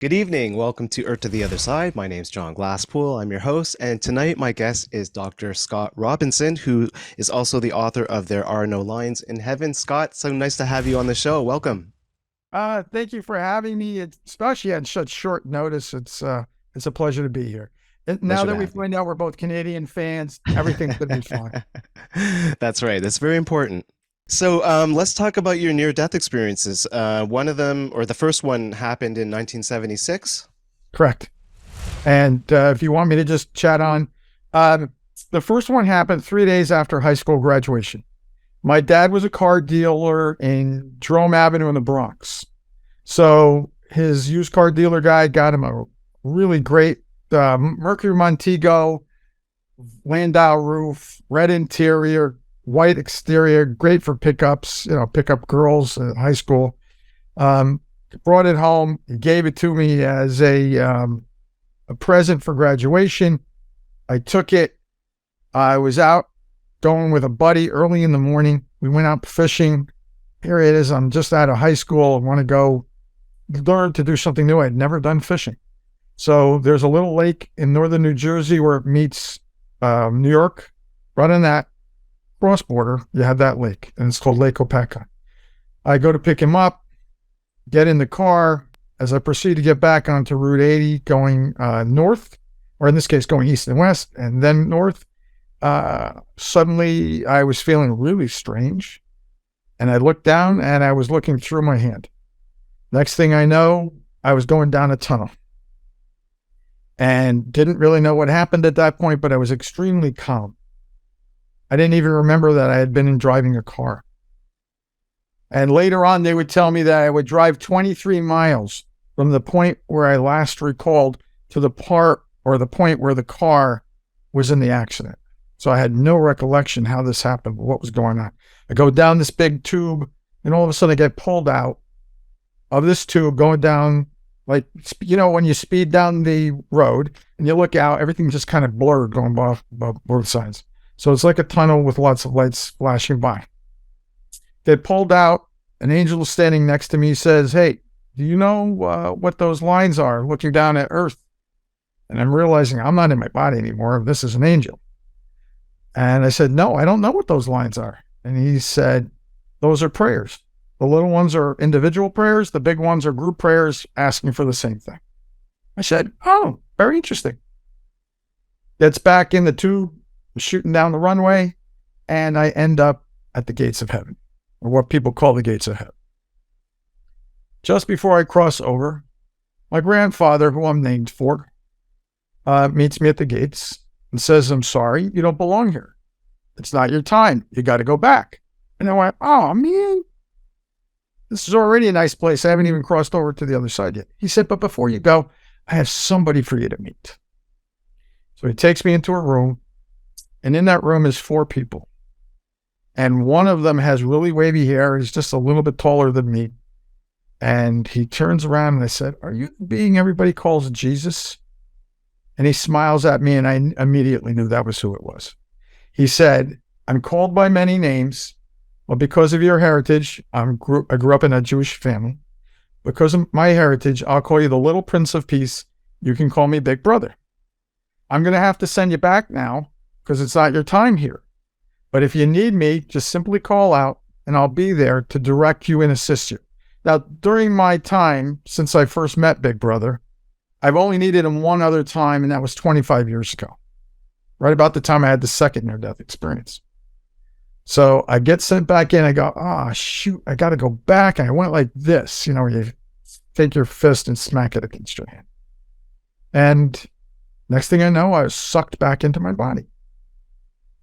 Good evening. Welcome to Earth to the Other Side. My name's John Glasspool. I'm your host, and tonight my guest is Dr. Scott Robinson, who is also the author of There Are No Lines in Heaven. Scott, so nice to have you on the show. Welcome. Thank you for having me, especially at such short notice. It's a pleasure to be here. And now Pleasure that to we have you. find out we're both Canadian fans, everything's going to be fine. That's right. That's very important. So let's talk about your near-death experiences. One of them, or the first one, happened in 1976. Correct. And if you want me to just chat on, uh, the first one happened 3 days after high school graduation. My dad was a car dealer in Jerome Avenue in the Bronx. So his used car dealer guy got him a really great Mercury Montego, Landau roof, red interior, white exterior, great for pickups, pickup girls in high school. Um, Brought it home. He gave it to me as a present for graduation. I took it. I was out going with a buddy early in the morning. We went out fishing. Here it is. I'm just out of high school. I want to go learn to do something new. I'd never done fishing. So there's a little lake in northern New Jersey where it meets New York. Right on that cross border, you have that lake, and it's called Lake Opeka. I go to pick him up, get in the car. As I proceed to get back onto Route 80 going north, or in this case, going east and west, and then north, suddenly I was feeling really strange. And I looked down and I was looking through my hand. Next thing I know, I was going down a tunnel. And didn't really know what happened at that point, but I was extremely calm. I didn't even remember that I had been in driving a car. And later on, they would tell me that I would drive 23 miles from the point where I last recalled to the part or the point where the car was in the accident. So I had no recollection how this happened, what was going on. I go down this big tube, and all of a sudden I get pulled out of this tube going down, like, when you speed down the road and you look out, everything just kind of blurred going by both sides. So it's like a tunnel with lots of lights flashing by. Get pulled out. An angel is standing next to me, says, "Hey, do you know what those lines are looking down at Earth?" And I'm realizing I'm not in my body anymore. This is an angel. And I said, "No, I don't know what those lines are." And he said, "Those are prayers. The little ones are individual prayers. The big ones are group prayers asking for the same thing." I said, "Oh, very interesting." Gets back in the tube, shooting down the runway, and I end up at the gates of heaven, or what people call the gates of heaven. Just before I cross over, my grandfather, who I'm named for, meets me at the gates and says, "I'm sorry, you don't belong here. It's not your time. You got to go back." And I went, "Oh, man, this is already a nice place. I haven't even crossed over to the other side yet." He said, "But before you go, I have somebody for you to meet." So he takes me into a room, and in that room is 4 people. And one of them has really wavy hair. He's just a little bit taller than me. And he turns around and I said, "Are you the being everybody calls Jesus?" And he smiles at me, and I immediately knew that was who it was. He said, "I'm called by many names, but because of your heritage, I grew up in a Jewish family. Because of my heritage, I'll call you the little Prince of Peace. You can call me Big Brother. I'm going to have to send you back now because it's not your time here. But if you need me, just simply call out and I'll be there to direct you and assist you." Now, during my time since I first met Big Brother, I've only needed him one other time, and that was 25 years ago, right about the time I had the second near-death experience. So I get sent back in. I go, "Oh, shoot, I got to go back." And I went like this, where you take your fist and smack it against your hand. And next thing I know, I was sucked back into my body.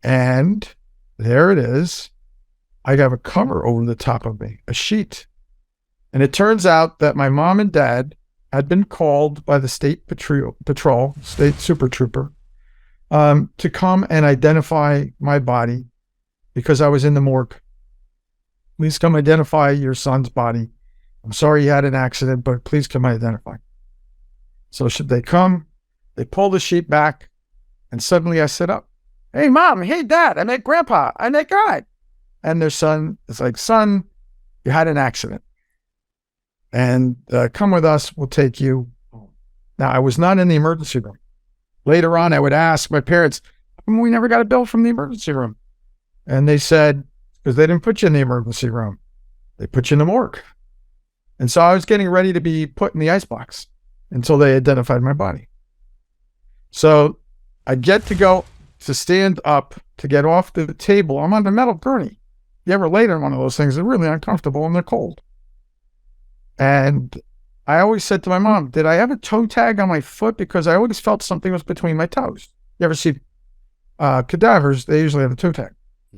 And there it is. I have a cover over the top of me, a sheet. And it turns out that my mom and dad had been called by the state patrol, state super trooper, to come and identify my body because I was in the morgue. "Please come identify your son's body. I'm sorry he had an accident, but please come identify." So should they come? They pull the sheet back, and suddenly I sit up. "Hey, Mom. Hey, Dad. I met Grandpa. I met God." And their son is like, "Son, you had an accident. And come with us. We'll take you Now, I was not in the emergency room. Later on, I would ask my parents, "How come we never got a bill from the emergency room?" And they said, because they didn't put you in the emergency room. They put you in the morgue. And so I was getting ready to be put in the icebox until they identified my body. So I get to go to stand up to get off the table. I'm on the metal gurney. You ever laid on one of those things, they're really uncomfortable and they're cold. And I always said to my mom, did I have a toe tag on my foot? Because I always felt something was between my toes. You ever see cadavers? They usually have a toe tag.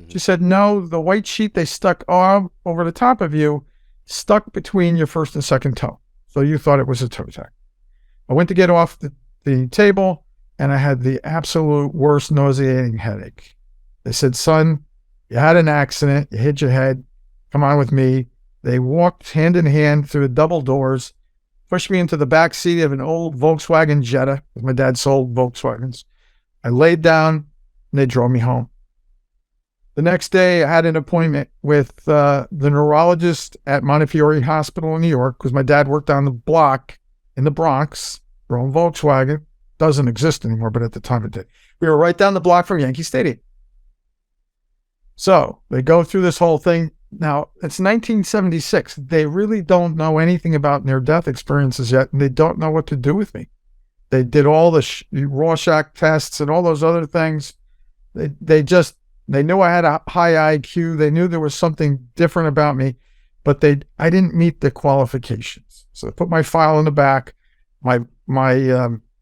She said, no, the white sheet they stuck over the top of you stuck between your first and second toe. So you thought it was a toe tag. I went to get off the table and I had the absolute worst nauseating headache. They said, son, you had an accident. You hit your head. Come on with me. They walked hand in hand through the double doors, pushed me into the back seat of an old Volkswagen Jetta, because my dad sold Volkswagens. I laid down and they drove me home. The next day, I had an appointment with the neurologist at Montefiore Hospital in New York, because my dad worked on the block in the Bronx, their own Volkswagen. Doesn't exist anymore, but at the time it did. We were right down the block from Yankee Stadium. So they go through this whole thing. Now, it's 1976. They really don't know anything about near-death experiences yet, and they don't know what to do with me. They did all the Rorschach tests and all those other things. They knew I had a high IQ. They knew there was something different about me, but I didn't meet the qualifications. So they put my file in the back. My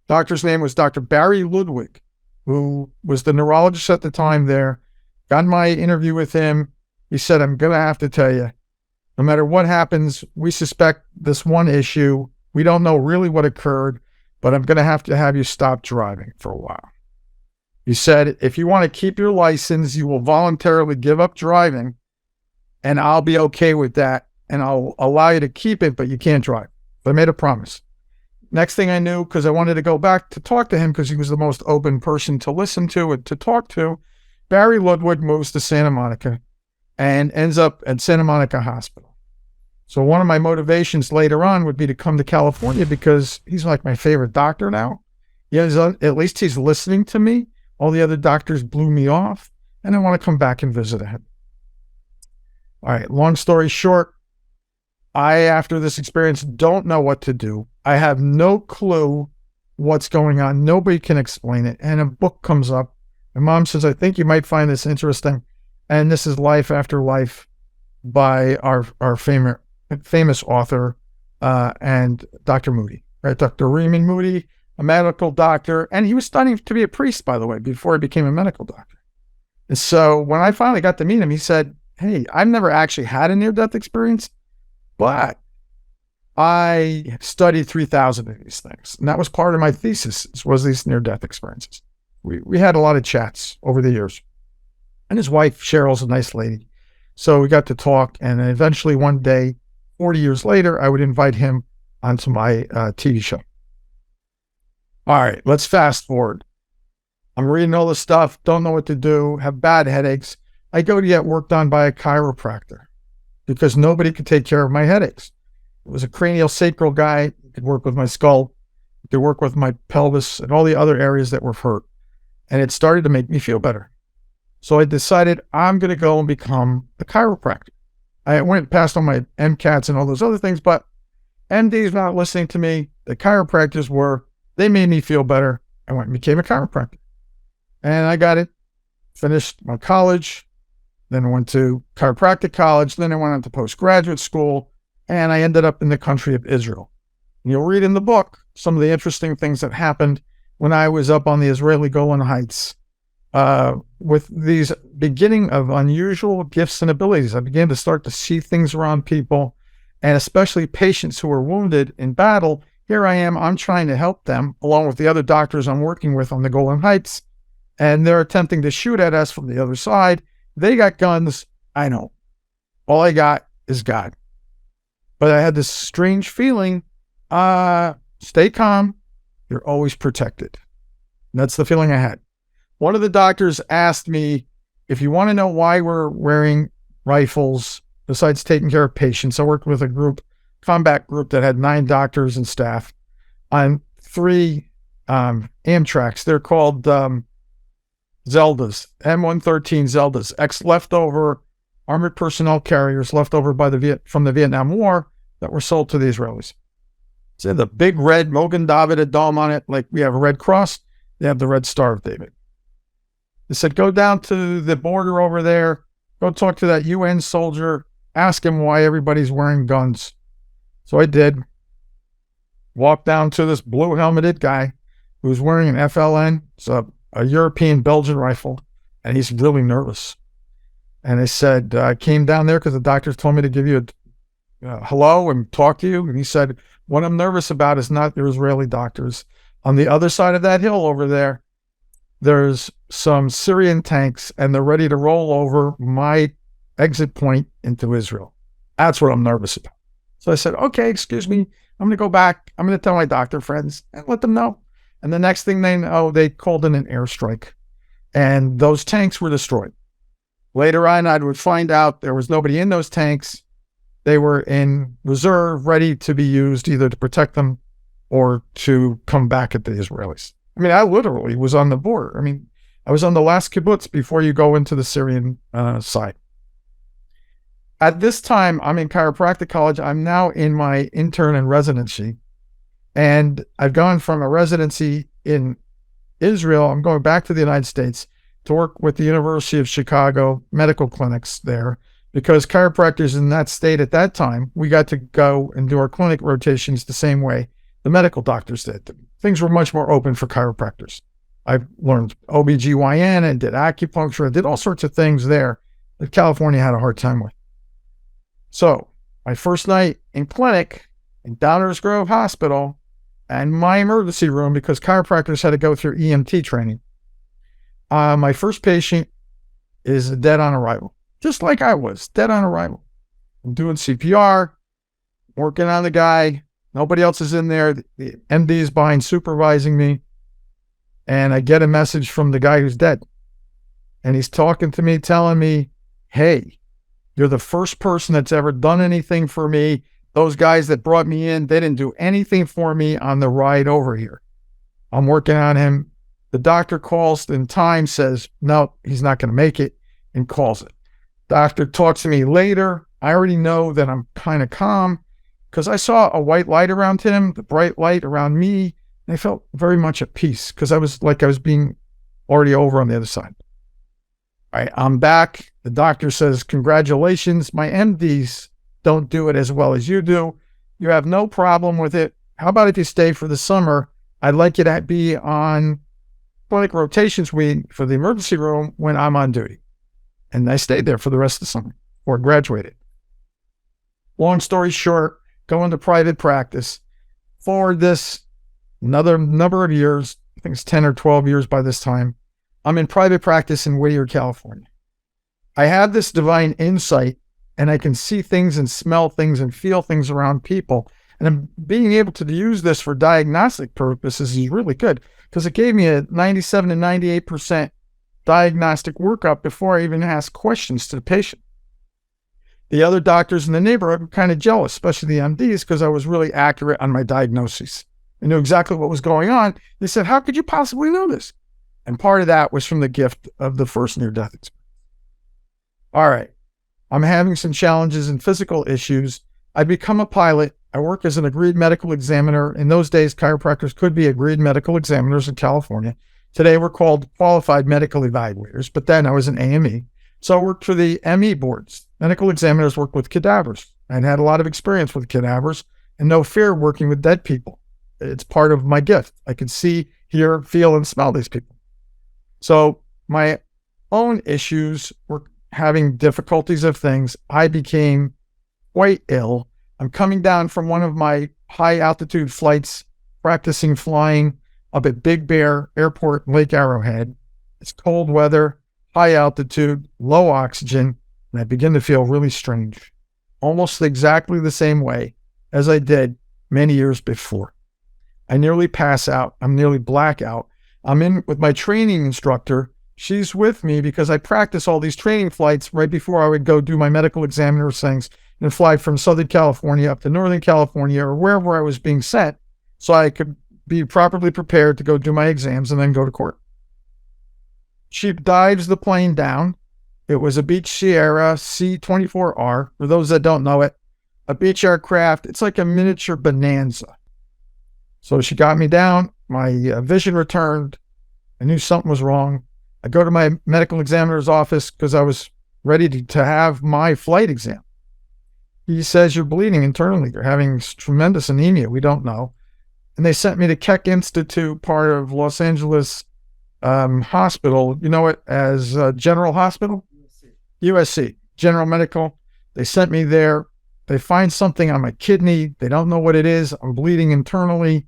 doctor's name was Dr. Barry Ludwig, who was the neurologist at the time there. Got my interview with him. He said, I'm going to have to tell you, no matter what happens, we suspect this one issue. We don't know really what occurred, but I'm going to have you stop driving for a while. He said, if you want to keep your license, you will voluntarily give up driving, and I'll be okay with that, and I'll allow you to keep it, but you can't drive. So I made a promise. Next thing I knew, because I wanted to go back to talk to him, because he was the most open person to listen to and to talk to, Barry Ludwig moves to Santa Monica and ends up at Santa Monica Hospital. So one of my motivations later on would be to come to California, because he's like my favorite doctor now. At least he's listening to me. All the other doctors blew me off, and I want to come back and visit him. All right, long story short, after this experience, don't know what to do. I have no clue what's going on. Nobody can explain it. And a book comes up. My mom says, I think you might find this interesting. And this is Life After Life by our famous author and Dr. Moody, right? Dr. Raymond Moody, a medical doctor. And he was studying to be a priest, by the way, before he became a medical doctor. And so when I finally got to meet him, he said, hey, I've never actually had a near-death experience, but I studied 3,000 of these things. And that was part of my thesis, was these near-death experiences. We had a lot of chats over the years. And his wife, Cheryl's a nice lady. So we got to talk. And then eventually one day, 40 years later, I would invite him onto my TV show. All right, let's fast forward. I'm reading all this stuff, don't know what to do, have bad headaches. I go to get work done by a chiropractor because nobody could take care of my headaches. It was a cranial sacral guy. He could work with my skull, he could work with my pelvis and all the other areas that were hurt. And it started to make me feel better. So I decided I'm going to go and become a chiropractor. I went past all my MCATs and all those other things, but MD's not listening to me. The chiropractors were. They made me feel better. I went and became a chiropractor. And I got it. Finished my college. Then I went to chiropractic college. Then I went on to postgraduate school. And I ended up in the country of Israel. And you'll read in the book some of the interesting things that happened when I was up on the Israeli Golan Heights with these beginning of unusual gifts and abilities. I began to start to see things around people, and especially patients who were wounded in battle. Here I am, I'm trying to help them, along with the other doctors I'm working with on the Golan Heights, and they're attempting to shoot at us from the other side. They got guns. I know. All I got is God. But I had this strange feeling, stay calm, you're always protected. And that's the feeling I had. One of the doctors asked me, if you want to know why we're wearing rifles, besides taking care of patients, I worked with a combat group that had 9 doctors and staff. On three Amtraks. They're called Zeldas, M113 Zeldas, ex-leftover armored personnel carriers left over from the Vietnam War that were sold to the Israelis. So the big red Mogen David dome on it, like we have a Red Cross, they have the Red Star of David. They said, go down to the border over there, go talk to that UN soldier, ask him why everybody's wearing guns. So I did. Walked down to this blue helmeted guy who was wearing an FLN, so a European Belgian rifle, and he's really nervous. And they said, I came down there because the doctors told me to give you a hello and talk to you. And he said, what I'm nervous about is not your Israeli doctors. On the other side of that hill over there, there's some Syrian tanks, and they're ready to roll over my exit point into Israel. That's what I'm nervous about. So I said, okay, excuse me. I'm going to go back. I'm going to tell my doctor friends and let them know. And the next thing they know, they called in an airstrike, and those tanks were destroyed. Later on, I would find out there was nobody in those tanks. They were in reserve, ready to be used either to protect them or to come back at the Israelis. I mean, I literally was on the border. I mean, I was on the last kibbutz before you go into the Syrian side. At this time, I'm in chiropractic college. I'm now in my intern and residency. And I've gone from a residency in Israel. I'm going back to the United States to work with the University of Chicago medical clinics there, because chiropractors in that state at that time, we got to go and do our clinic rotations the same way the medical doctors did. Things were much more open for chiropractors. I learned OBGYN and did acupuncture. I did all sorts of things there that California had a hard time with. So my first night in clinic in Downers Grove Hospital and my emergency room, because chiropractors had to go through EMT training. My first patient is dead on arrival, just like I was, dead on arrival. I'm doing CPR, working on the guy. Nobody else is in there. The MD is behind supervising me. And I get a message from the guy who's dead. And he's talking to me, telling me, hey, you're the first person that's ever done anything for me. Those guys that brought me in, they didn't do anything for me on the ride over here. I'm working on him. The doctor calls in time, says, no, he's not going to make it, and calls it. Doctor talks to me later. I already know that I'm kind of calm because I saw a white light around him, the bright light around me, and I felt very much at peace because I was being already over on the other side. All right, I'm back. The doctor says, congratulations. My MDs don't do it as well as you do. You have no problem with it. How about if you stay for the summer? I'd like you to be on clinic rotations week for the emergency room when I'm on duty. And I stayed there for the rest of the summer or graduated. Long story short, going to private practice. For this another number of years, I think it's 10 or 12 years by this time, I'm in private practice in Whittier, California. I have this divine insight, and I can see things and smell things and feel things around people. And I'm being able to use this for diagnostic purposes is really good because it gave me a 97 to 98% diagnostic workup before I even asked questions to the patient. The other doctors in the neighborhood were kind of jealous, especially the MDs, because I was really accurate on my diagnoses. I knew exactly what was going on. They said, how could you possibly know this? And part of that was from the gift of the first near-death experience. All right. I'm having some challenges and physical issues. I become a pilot. I work as an agreed medical examiner. In those days, chiropractors could be agreed medical examiners in California. Today, we're called qualified medical evaluators, but then I was an AME. So I worked for the ME boards. Medical examiners work with cadavers. I'd had a lot of experience with cadavers and no fear working with dead people. It's part of my gift. I could see, hear, feel, and smell these people. So my own issues were having difficulties of things. I became quite ill. I'm coming down from one of my high altitude flights, practicing flying up at Big Bear Airport in Lake Arrowhead. It's cold weather, high altitude, low oxygen, and I begin to feel really strange, almost exactly the same way as I did many years before. I nearly pass out. I'm nearly black out. I'm in with my training instructor. She's with me because I practice all these training flights right before I would go do my medical examiner things and fly from Southern California up to Northern California or wherever I was being sent so I could be properly prepared to go do my exams and then go to court. She dives the plane down. It was a Beech Sierra C-24R. For those that don't know it, a Beech aircraft, it's like a miniature Bonanza. So she got me down. My vision returned. I knew something was wrong. I go to my medical examiner's office because I was ready to have my flight exam. He says, you're bleeding internally. You're having tremendous anemia. We don't know. And they sent me to Keck Institute, part of Los Angeles Hospital. You know it as General Hospital? USC, General Medical. They sent me there. They find something on my kidney. They don't know what it is. I'm bleeding internally.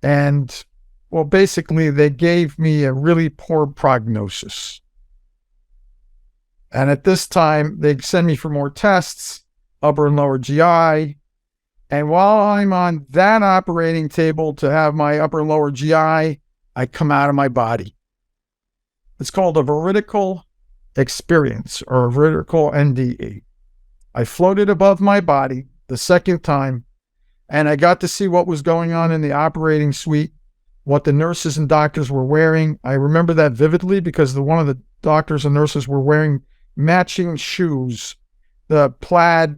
And, well, basically, they gave me a really poor prognosis. And at this time, they send me for more tests, upper and lower GI. And while I'm on that operating table to have my upper and lower GI, I come out of my body. It's called a veridical experience, or a veridical NDE. I floated above my body the second time, and I got to see what was going on in the operating suite, what the nurses and doctors were wearing. I remember that vividly because one of the doctors and nurses were wearing matching shoes, the plaid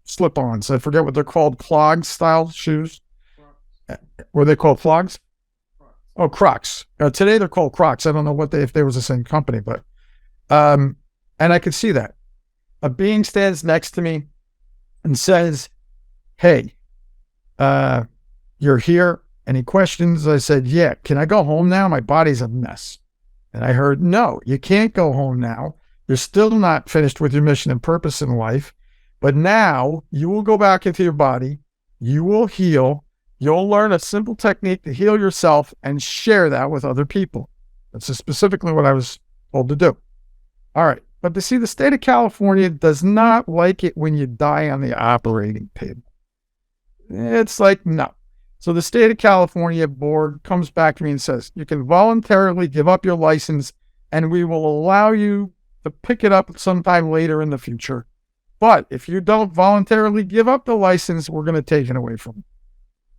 slip-ons. I forget what they're called, clog-style shoes. Were they called clogs? Oh, Crocs. Today they're called Crocs. I don't know if they was the same company, but and I could see that. A being stands next to me and says, hey, you're here. Any questions? I said, yeah. Can I go home now? My body's a mess. And I heard, no, you can't go home now. You're still not finished with your mission and purpose in life. But now you will go back into your body. You will heal. You'll learn a simple technique to heal yourself and share that with other people. That's specifically what I was told to do. All right. But to see, the state of California does not like it when you die on the operating table. It's like, no. So the state of California board comes back to me and says, you can voluntarily give up your license and we will allow you to pick it up sometime later in the future. But if you don't voluntarily give up the license, we're going to take it away from you.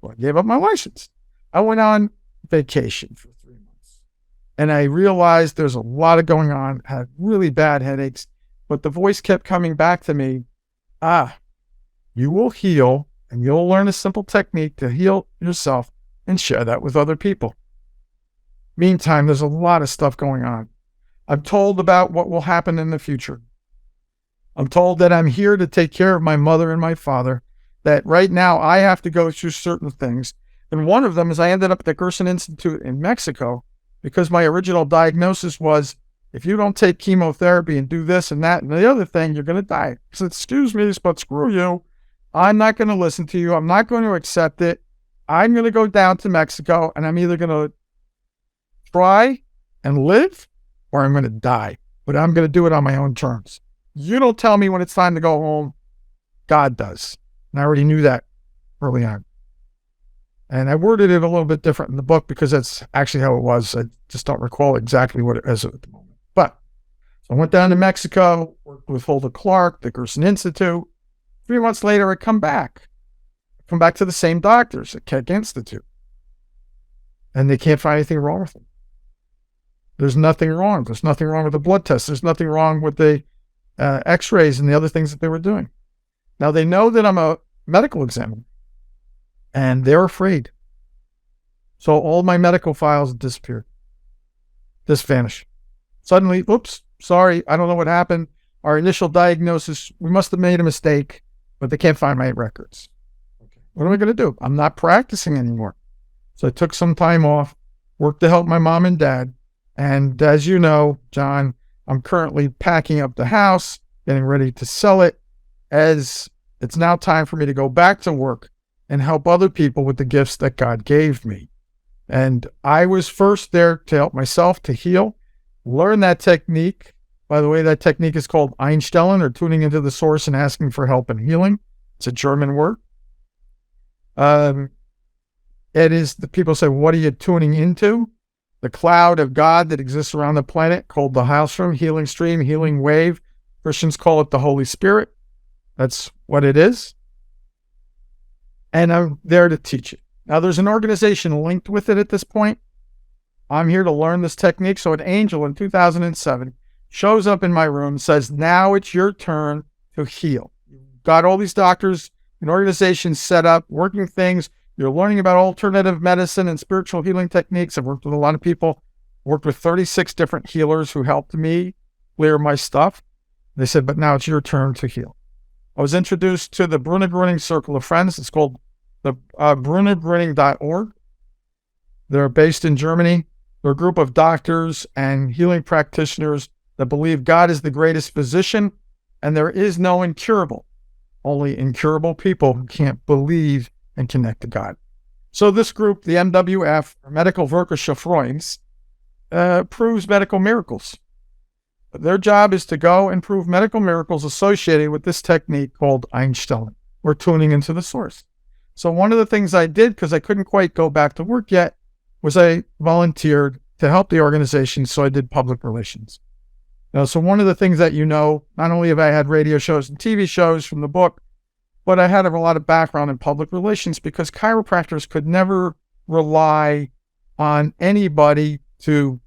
Well, I gave up my license. I went on vacation for 3 months. And I realized there's a lot going on, had really bad headaches, but the voice kept coming back to me. You will heal and you'll learn a simple technique to heal yourself and share that with other people. Meantime, there's a lot of stuff going on. I'm told about what will happen in the future. I'm told that I'm here to take care of my mother and my father, that right now I have to go through certain things. And one of them is I ended up at the Gerson Institute in Mexico because my original diagnosis was, if you don't take chemotherapy and do this and that and the other thing, you're going to die. I said, excuse me, but screw you. I'm not going to listen to you. I'm not going to accept it. I'm going to go down to Mexico and I'm either going to try and live or I'm going to die. But I'm going to do it on my own terms. You don't tell me when it's time to go home. God does. And I already knew that early on. And I worded it a little bit different in the book because that's actually how it was. I just don't recall exactly what it is at the moment. But so I went down to Mexico, worked with Holder Clark, the Gerson Institute. 3 months later, I come back to the same doctors at Keck Institute. And they can't find anything wrong with them. There's nothing wrong. There's nothing wrong with the blood test. There's nothing wrong with the x-rays and the other things that they were doing. Now, they know that I'm a medical examiner, and they're afraid. So all my medical files disappeared. Just vanished. Suddenly, oops, sorry, I don't know what happened. Our initial diagnosis, we must have made a mistake, but they can't find my records. Okay. What am I going to do? I'm not practicing anymore. So I took some time off, worked to help my mom and dad. And as you know, John, I'm currently packing up the house, getting ready to sell it, as it's now time for me to go back to work and help other people with the gifts that God gave me. And I was first there to help myself to heal, learn that technique. By the way, that technique is called Einstellen, or tuning into the source and asking for help and healing. It's a German word. It is, the people say, what are you tuning into? The cloud of God that exists around the planet, called the Heilstrom, healing stream, healing wave. Christians call it the Holy Spirit. That's what it is. And I'm there to teach it. Now, there's an organization linked with it at this point. I'm here to learn this technique. So an angel in 2007 shows up in my room and says, now it's your turn to heal. You've got all these doctors and organizations set up, working things. You're learning about alternative medicine and spiritual healing techniques. I've worked with a lot of people, worked with 36 different healers who helped me clear my stuff. They said, but now it's your turn to heal. I was introduced to the Brunner Circle of Friends. It's called the brunnergrinning.org. They're based in Germany. They're a group of doctors and healing practitioners that believe God is the greatest physician and there is no incurable, only incurable people who can't believe and connect to God. So this group, the MWF, or Medical Wirklichkeitsfreunde, proves medical miracles. Their job is to go and prove medical miracles associated with this technique called Einstellung, or tuning into the source. So one of the things I did, because I couldn't quite go back to work yet, was I volunteered to help the organization, so I did public relations. Now, so one of the things that not only have I had radio shows and TV shows from the book, but I had a lot of background in public relations because chiropractors could never rely on anybody to,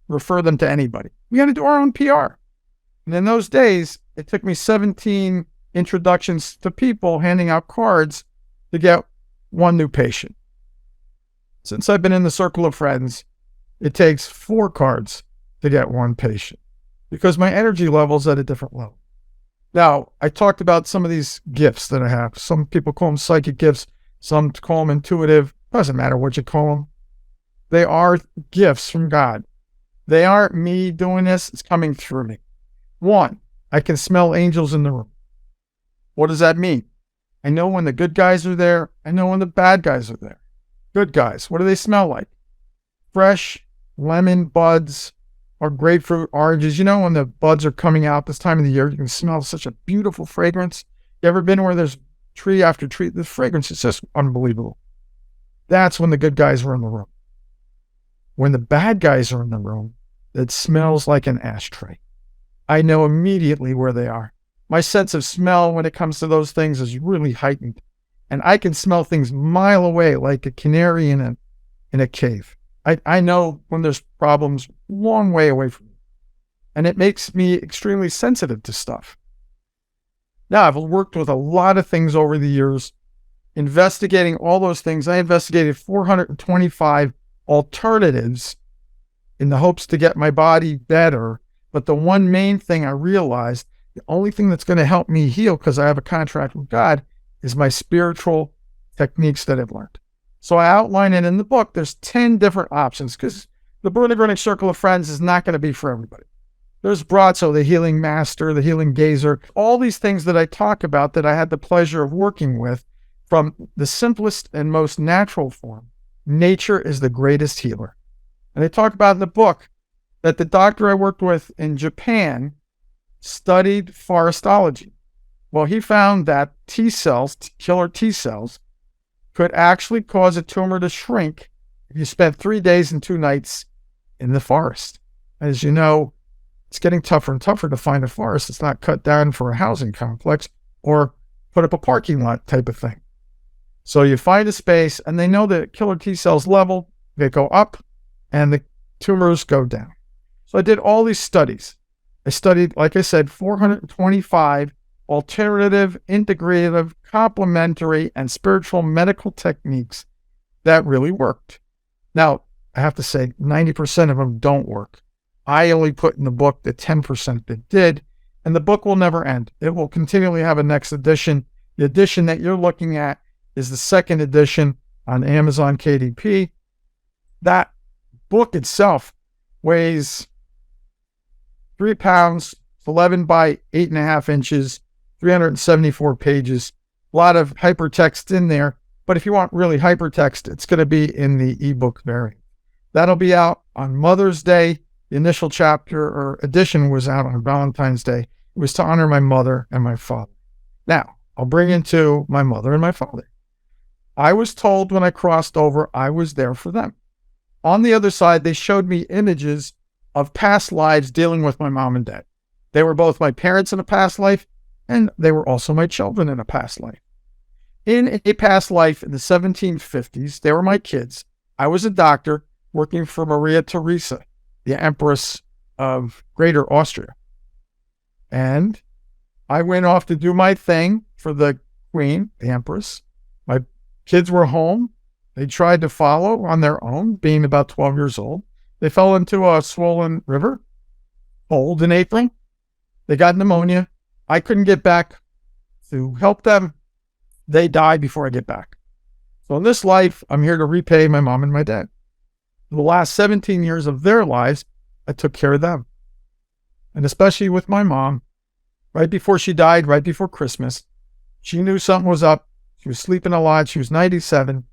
refer them to anybody. We had to do our own PR. And in those days, it took me 17 introductions to people handing out cards to get one new patient. Since I've been in the circle of friends, it takes 4 cards to get one patient because my energy level's at a different level. Now, I talked about some of these gifts that I have. Some people call them psychic gifts. Some call them intuitive. Doesn't matter what you call them. They are gifts from God. They aren't me doing this. It's coming through me. 1, I can smell angels in the room. What does that mean? I know when the good guys are there. I know when the bad guys are there. Good guys, what do they smell like? Fresh lemon buds or grapefruit, oranges. When the buds are coming out this time of the year, you can smell such a beautiful fragrance. You ever been where there's tree after tree? The fragrance is just unbelievable. That's when the good guys are in the room. When the bad guys are in the room, it smells like an ashtray. I know immediately where they are. My sense of smell when it comes to those things is really heightened. And I can smell things mile away like a canary in a cave. I know when there's problems long way away from me. And it makes me extremely sensitive to stuff. Now, I've worked with a lot of things over the years, investigating all those things. I investigated 425 alternatives in the hopes to get my body better. But the one main thing I realized, the only thing that's going to help me heal, because I have a contract with God, is my spiritual techniques that I've learned. So I outline it in the book. There's 10 different options because the Brunner Circle of Friends is not going to be for everybody. There's Brazzo, the healing master, the healing gazer, all these things that I talk about that I had the pleasure of working with from the simplest and most natural form. Nature is the greatest healer. And I talk about in the book that the doctor I worked with in Japan studied forestology. Well, he found that T cells, killer T cells, could actually cause a tumor to shrink if you spent 3 days and 2 nights in the forest. As you know, it's getting tougher and tougher to find a forest that's not cut down for a housing complex or put up a parking lot type of thing. So you find a space, and they know that killer T cells level, they go up, and the tumors go down. So I did all these studies. I studied, like I said, 425 alternative, integrative, complementary, and spiritual medical techniques that really worked. Now, I have to say, 90% of them don't work. I only put in the book the 10% that did, and the book will never end. It will continually have a next edition. The edition that you're looking at is the 2nd edition on Amazon KDP. That book itself weighs 3 pounds, 11 by 8.5 inches, 374 pages, a lot of hypertext in there. But if you want really hypertext, it's going to be in the ebook variant. That'll be out on Mother's Day. The initial chapter or edition was out on Valentine's Day. It was to honor my mother and my father. Now, I'll bring into my mother and my father. I was told when I crossed over, I was there for them. On the other side, they showed me images of past lives dealing with my mom and dad. They were both my parents in a past life, and they were also my children in a past life. In a past life in the 1750s, they were my kids. I was a doctor working for Maria Theresa, the Empress of Greater Austria. And I went off to do my thing for the Queen, the Empress. My kids were home. They tried to follow on their own, being about 12 years old. They fell into a swollen river, cold in April. They got pneumonia. I couldn't get back to help them. They died before I get back. So in this life, I'm here to repay my mom and my dad. The last 17 years of their lives, I took care of them. And especially with my mom, right before she died, right before Christmas, she knew something was up. She was sleeping a lot. She was 97.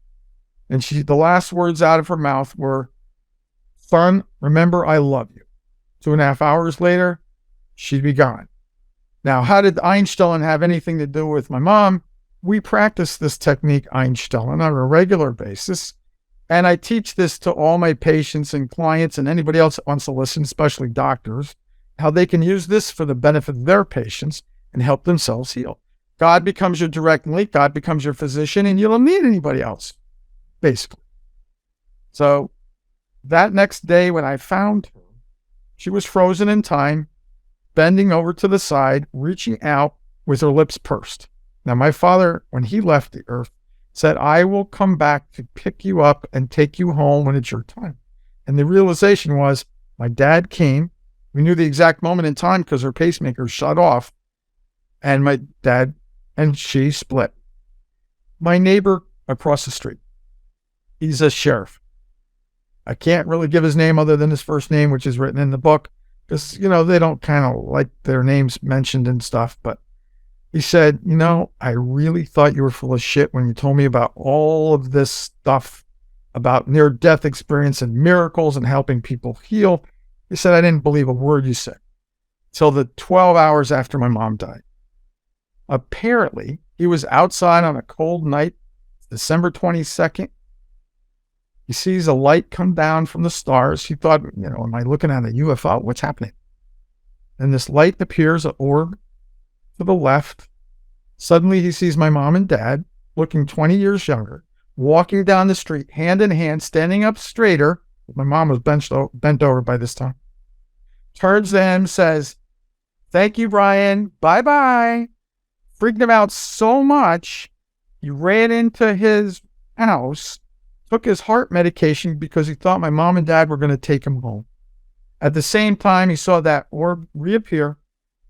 And the last words out of her mouth were, "Son, remember I love you." 2.5 hours later, she'd be gone. Now, how did Einstein have anything to do with my mom? We practice this technique, Einstein, on a regular basis. And I teach this to all my patients and clients and anybody else that wants to listen, especially doctors, how they can use this for the benefit of their patients and help themselves heal. God becomes your direct link. God becomes your physician, and you don't need anybody else, basically. So that next day when I found her, she was frozen in time, bending over to the side, reaching out with her lips pursed. Now, my father, when he left the earth, said, "I will come back to pick you up and take you home when it's your time." And the realization was, my dad came. We knew the exact moment in time because her pacemaker shut off, and my dad and she split. My neighbor across the street, he's a sheriff. I can't really give his name other than his first name, which is written in the book, because, they don't kind of like their names mentioned and stuff. But he said, "I really thought you were full of shit when you told me about all of this stuff about near-death experience and miracles and helping people heal." He said, "I didn't believe a word you said till the 12 hours after my mom died." Apparently, he was outside on a cold night, December 22nd. He sees a light come down from the stars. He thought, am I looking at a UFO? What's happening? And this light appears, an orb to the left. Suddenly, he sees my mom and dad, looking 20 years younger, walking down the street, hand in hand, standing up straighter. My mom was bent over by this time. Turns to him, says, "Thank you, Brian. Bye-bye." Freaked him out so much, he ran into his house, took his heart medication because he thought my mom and dad were going to take him home. At the same time, he saw that orb reappear,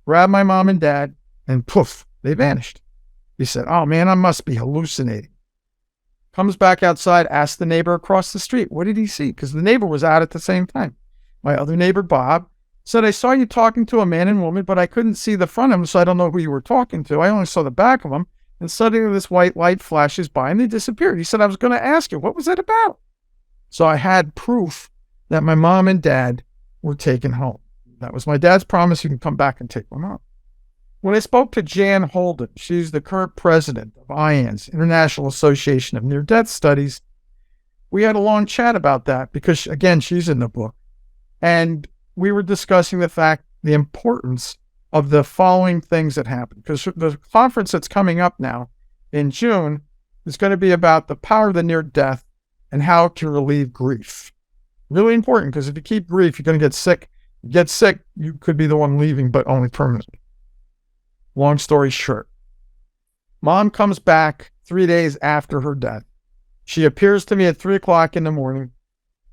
grabbed my mom and dad, and poof, they vanished. He said, "Oh man, I must be hallucinating." Comes back outside, asks the neighbor across the street, what did he see? Because the neighbor was out at the same time. My other neighbor, Bob, said, "I saw you talking to a man and woman, but I couldn't see the front of him, so I don't know who you were talking to. I only saw the back of him. And suddenly this white light flashes by and they disappeared." He said, "I was going to ask you, what was that about?" So I had proof that my mom and dad were taken home. That was my dad's promise, "You can come back and take my mom." When I spoke to Jan Holden, she's the current president of IANS, International Association of Near-Death Studies, we had a long chat about that because, again, she's in the book. And we were discussing the importance of the following things that happen. Because the conference that's coming up now in June is going to be about the power of the near-death and how to relieve grief. Really important, because if you keep grief, you're going to get sick. You get sick, you could be the one leaving, but only permanently. Long story short, Mom comes back 3 days after her death. She appears to me at 3 o'clock in the morning.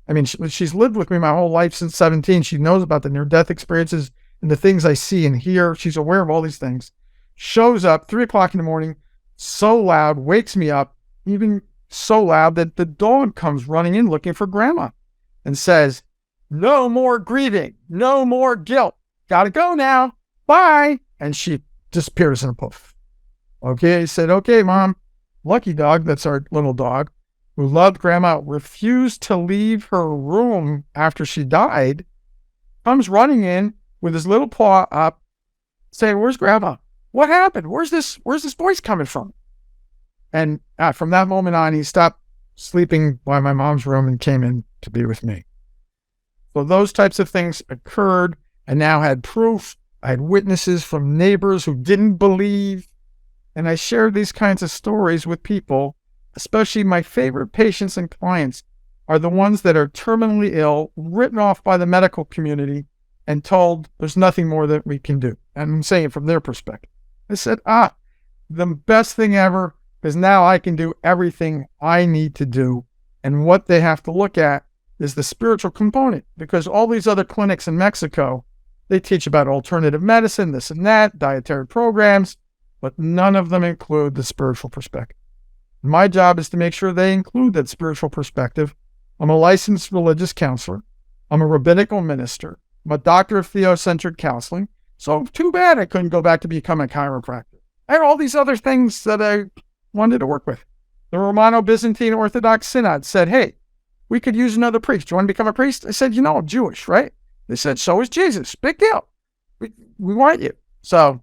I mean, she's lived with me my whole life since 17. She knows about the near-death experiences and the things I see and hear. She's aware of all these things. Shows up 3 o'clock in the morning, so loud, wakes me up, even so loud that the dog comes running in looking for Grandma and says, "No more grieving, no more guilt. Gotta go now. Bye." And she disappears in a poof. Okay, I said, "Okay, Mom." Lucky Dog, that's our little dog, who loved Grandma, refused to leave her room after she died, comes running in with his little paw up, saying, "Where's Grandma? What happened? Where's this voice coming from?" And from that moment on, he stopped sleeping by my mom's room and came in to be with me. So those types of things occurred. I now had proof. I had witnesses from neighbors who didn't believe. And I share these kinds of stories with people, especially my favorite patients and clients are the ones that are terminally ill, written off by the medical community, and told there's nothing more that we can do. And I'm saying it from their perspective. I said, the best thing ever is now I can do everything I need to do. And what they have to look at is the spiritual component, because all these other clinics in Mexico, they teach about alternative medicine, this and that, dietary programs, but none of them include the spiritual perspective. My job is to make sure they include that spiritual perspective. I'm a licensed religious counselor. I'm a rabbinical minister. I'm a doctor of theocentric counseling. So too bad I couldn't go back to become a chiropractor. I had all these other things that I wanted to work with. The Romano-Byzantine Orthodox Synod said, hey, we could use another priest. Do you want to become a priest? I said, I'm Jewish, right? They said, so is Jesus. Big deal. We want you. So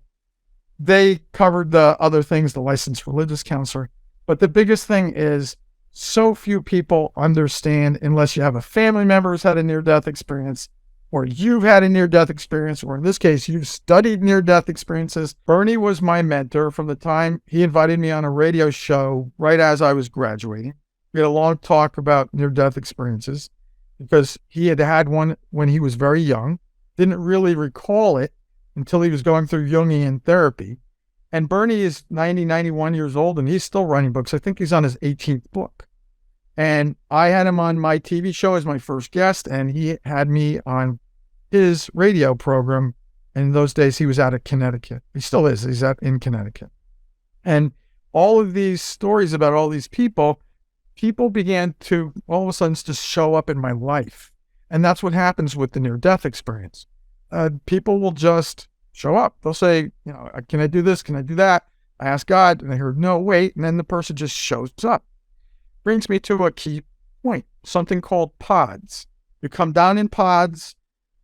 they covered the other things, the licensed religious counselor. But the biggest thing is so few people understand, unless you have a family member who's had a near-death experience, or you've had a near-death experience, or in this case, you've studied near-death experiences. Bernie was my mentor from the time he invited me on a radio show right as I was graduating. We had a long talk about near-death experiences because he had had one when he was very young, didn't really recall it until he was going through Jungian therapy. And Bernie is 90, 91 years old, and he's still writing books. I think he's on his 18th book. And I had him on my TV show as my first guest, and he had me on his radio program. In those days, he was out of Connecticut. He still is. He's out in Connecticut. And all of these stories about all these people began to all of a sudden just show up in my life. And that's what happens with the near-death experience. People will just show up. They'll say, can I do this? Can I do that? I ask God, and I heard, no, wait. And then the person just shows up. Brings me to a key point, something called pods. You come down in pods,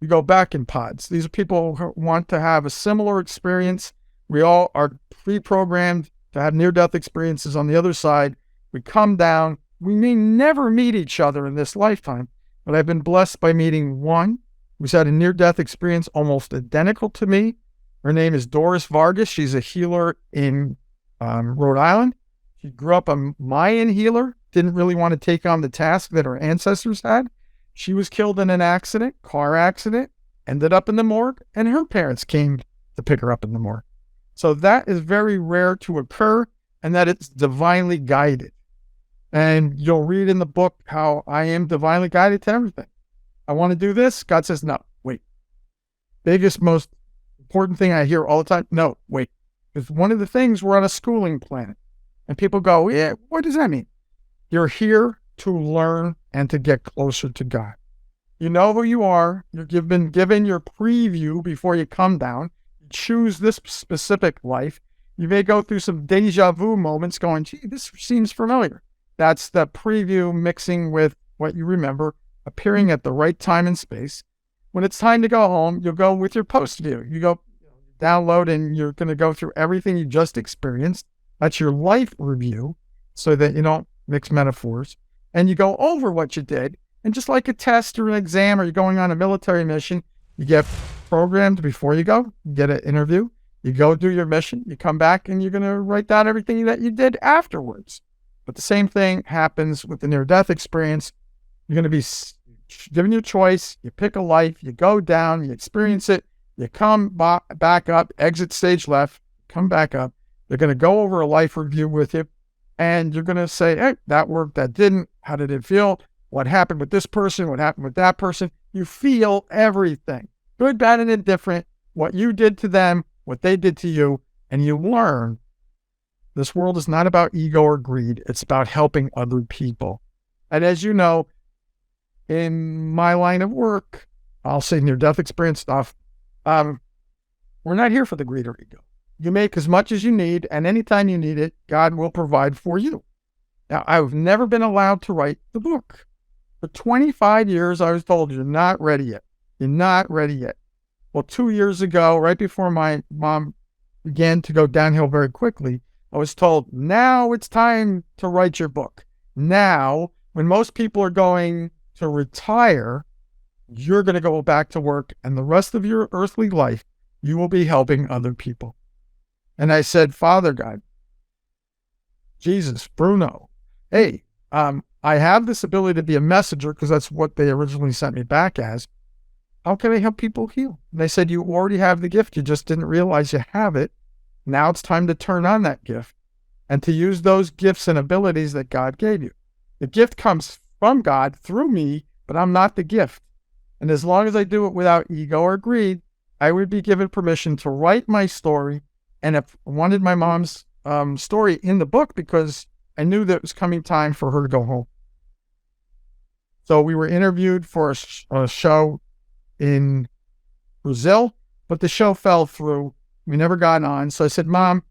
you go back in pods. These are people who want to have a similar experience. We all are pre-programmed to have near-death experiences on the other side. We come down. We may never meet each other in this lifetime, but I've been blessed by meeting one who's had a near-death experience almost identical to me. Her name is Doris Vargas. She's a healer in Rhode Island. She grew up a Mayan healer, didn't really want to take on the task that her ancestors had. She was killed in an accident, car accident, ended up in the morgue, and her parents came to pick her up in the morgue. So that is very rare to occur, and that it's divinely guided. And you'll read in the book how I am divinely guided to everything. I want to do this. God says, no, wait. Biggest, most important thing I hear all the time, no, wait. Because one of the things, we're on a schooling planet. And people go, yeah, what does that mean? You're here to learn and to get closer to God. You know who you are. You've been given your preview before you come down. You choose this specific life. You may go through some deja vu moments going, gee, this seems familiar. That's the preview mixing with what you remember, appearing at the right time and space. When it's time to go home, you'll go with your post view. You go download and you're going to go through everything you just experienced. That's your life review so that you don't mix metaphors. And you go over what you did. And just like a test or an exam or you're going on a military mission, you get programmed before you go. You get an interview. You go do your mission. You come back and you're going to write down everything that you did afterwards. But the same thing happens with the near-death experience. You're going to be given your choice. You pick a life. You go down. You experience it. You come back up, exit stage left, come back up. They're going to go over a life review with you. And you're going to say, hey, that worked, that didn't. How did it feel? What happened with this person? What happened with that person? You feel everything. Good, bad, and indifferent. What you did to them, what they did to you. And you learn this world is not about ego or greed. It's about helping other people. And as you know, in my line of work, I'll say near-death experience stuff, we're not here for the greed or ego. You make as much as you need, and anytime you need it, God will provide for you. Now, I've never been allowed to write the book. For 25 years, I was told, you're not ready yet. You're not ready yet. Well, 2 years ago, right before my mom began to go downhill very quickly, I was told, now it's time to write your book. Now, when most people are going to retire, you're going to go back to work, and the rest of your earthly life, you will be helping other people. And I said, Father God, Jesus, Bruno, hey, I have this ability to be a messenger because that's what they originally sent me back as. How can I help people heal? And they said, you already have the gift. You just didn't realize you have it. Now it's time to turn on that gift and to use those gifts and abilities that God gave you. The gift comes from God through me, but I'm not the gift. And as long as I do it without ego or greed, I would be given permission to write my story. And if I wanted my mom's story in the book because I knew that it was coming time for her to go home. So we were interviewed for a show in Brazil, but the show fell through. We never got on. So I said, Mom,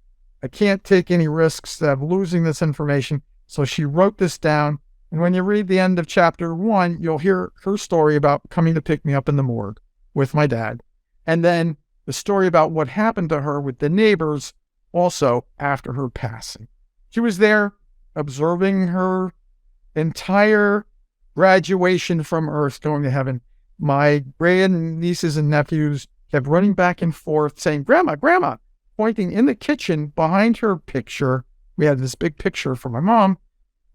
I can't take any risks of losing this information. So she wrote this down. And when you read the end of chapter 1, you'll hear her story about coming to pick me up in the morgue with my dad. And then the story about what happened to her with the neighbors also after her passing. She was there observing her entire graduation from earth going to heaven. My grandnieces and nephews kept running back and forth saying, Grandma, Grandma, pointing in the kitchen behind her picture. We had this big picture for my mom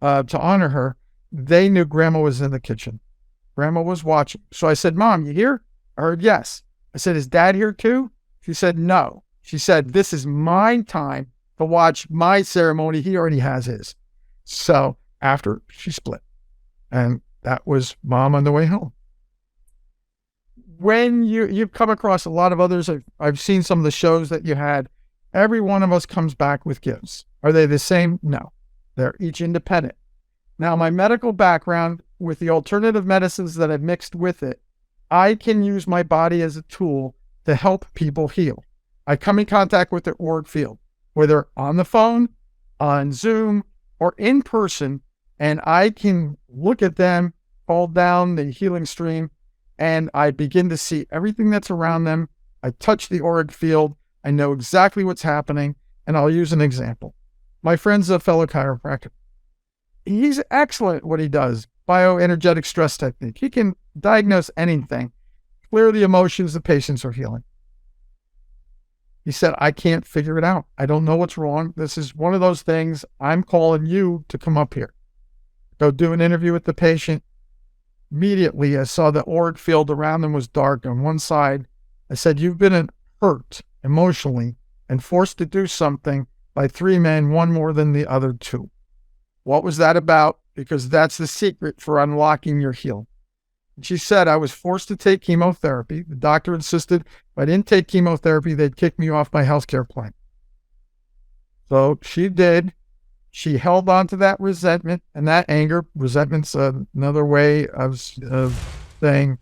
to honor her. They knew Grandma was in the kitchen. Grandma was watching. So I said, Mom, you here? I heard yes. I said, is Dad here too? She said, no. She said, this is my time to watch my ceremony. He already has his. So after she split. And that was Mom on the way home. When you've come across a lot of others, I've seen some of the shows that you had, every one of us comes back with gifts. Are they the same? No. They're each independent. Now, my medical background with the alternative medicines that I've mixed with it, I can use my body as a tool to help people heal. I come in contact with the auric field, whether on the phone, on Zoom, or in person, and I can look at them, fall down the healing stream, and I begin to see everything that's around them. I touch the auric field. I know exactly what's happening, and I'll use an example. My friend's a fellow chiropractor. He's excellent at what he does, bioenergetic stress technique. He can diagnose anything, clear the emotions the patients are feeling. He said, I can't figure it out. I don't know what's wrong. This is one of those things. I'm calling you to come up here. Go do an interview with the patient. Immediately, I saw the auric field around them was dark on one side. I said, you've been hurt emotionally and forced to do something by 3 men, one more than the other 2. What was that about? Because that's the secret for unlocking your healing. She said, I was forced to take chemotherapy. The doctor insisted if I didn't take chemotherapy, they'd kick me off my healthcare plan. So she did. She held on to that resentment and that anger. Resentment's another way of saying,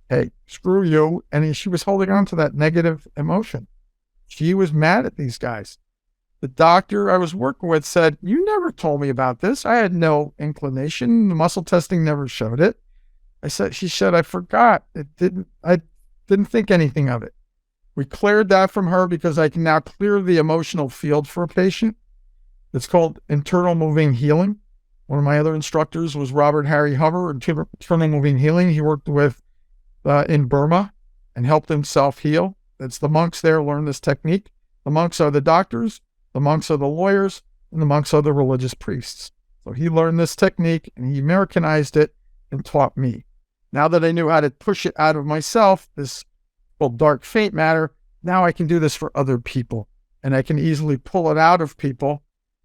hey, screw you. And she was holding on to that negative emotion. She was mad at these guys. The doctor I was working with said, you never told me about this. I had no inclination. The muscle testing never showed it. She said, I forgot. I didn't think anything of it. We cleared that from her because I can now clear the emotional field for a patient. It's called internal moving healing. One of my other instructors was Robert Harry Hover, internal moving healing. He worked with in Burma and helped himself heal. It's the monks there learn this technique. The monks are the doctors, the monks are the lawyers, and the monks are the religious priests. So he learned this technique and he Americanized it and taught me. Now that I knew how to push it out of myself, this called dark faint matter, now I can do this for other people. And I can easily pull it out of people,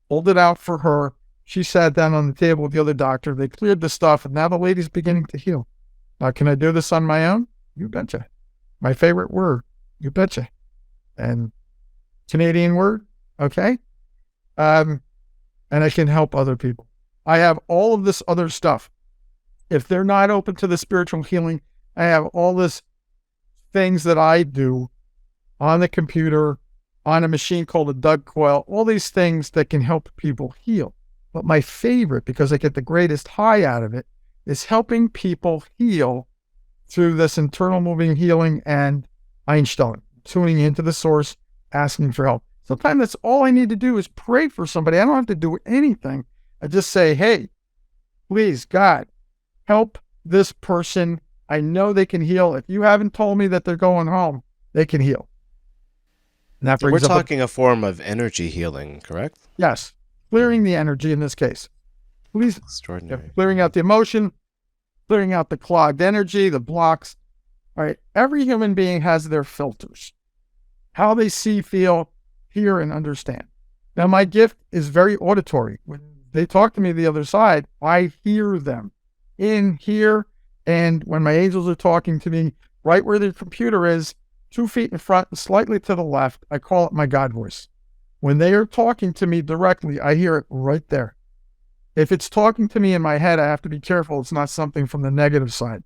hold it out for her. She sat down on the table with the other doctor. They cleared the stuff, and now the lady's beginning to heal. Now, can I do this on my own? You betcha. My favorite word, you betcha. And Canadian word, okay? And I can help other people. I have all of this other stuff. If they're not open to the spiritual healing, I have all this things that I do on the computer, on a machine called a Doug coil, all these things that can help people heal. But my favorite, because I get the greatest high out of it, is helping people heal through this internal moving healing and Einstein, tuning into the source, asking for help. Sometimes that's all I need to do is pray for somebody. I don't have to do anything. I just say, hey, please, God, help this person. I know they can heal. If you haven't told me that they're going home, they can heal. And that So we're brings up talking a form of energy healing, correct? yes, clearing the energy in this case. Please, Extraordinary. clearing out the emotion, clearing out the clogged energy, the blocks. All right. Every human being has their filters, how they see, feel, hear, and understand. Now, my gift is very auditory. When they talk to me the other side, I hear them in here. And when my angels are talking to me, right where the computer is, 2 feet in front and slightly to the left, I call it my God voice. When they are talking to me directly, I hear it right there. If it's talking to me in my head, I have to be careful. It's not something from the negative side.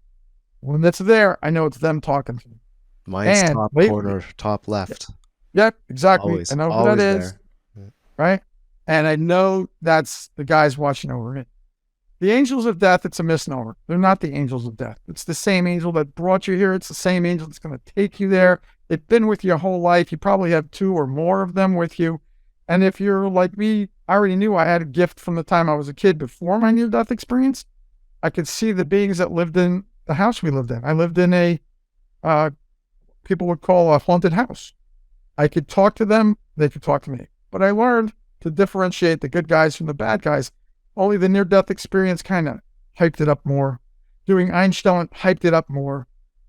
When it's there, I know it's them talking to me. Mine's And top lately- corner, top left. Yep, exactly. Always, I know who always that is, there. right? And I know that's the guys watching over me. The angels of death, it's a misnomer. They're not the angels of death. It's the same angel that brought you here. It's the same angel that's going to take you there. They've been with you your whole life. You probably have 2 or more of them with you. And if you're like me, I already knew I had a gift from the time I was a kid before my near-death experience. I could see the beings that lived in the house we lived in. I lived in a, people would call a haunted house. I could talk to them. They could talk to me. But I learned to differentiate the good guys from the bad guys. Only the near-death experience kind of hyped it up more. Doing Einstein hyped it up more.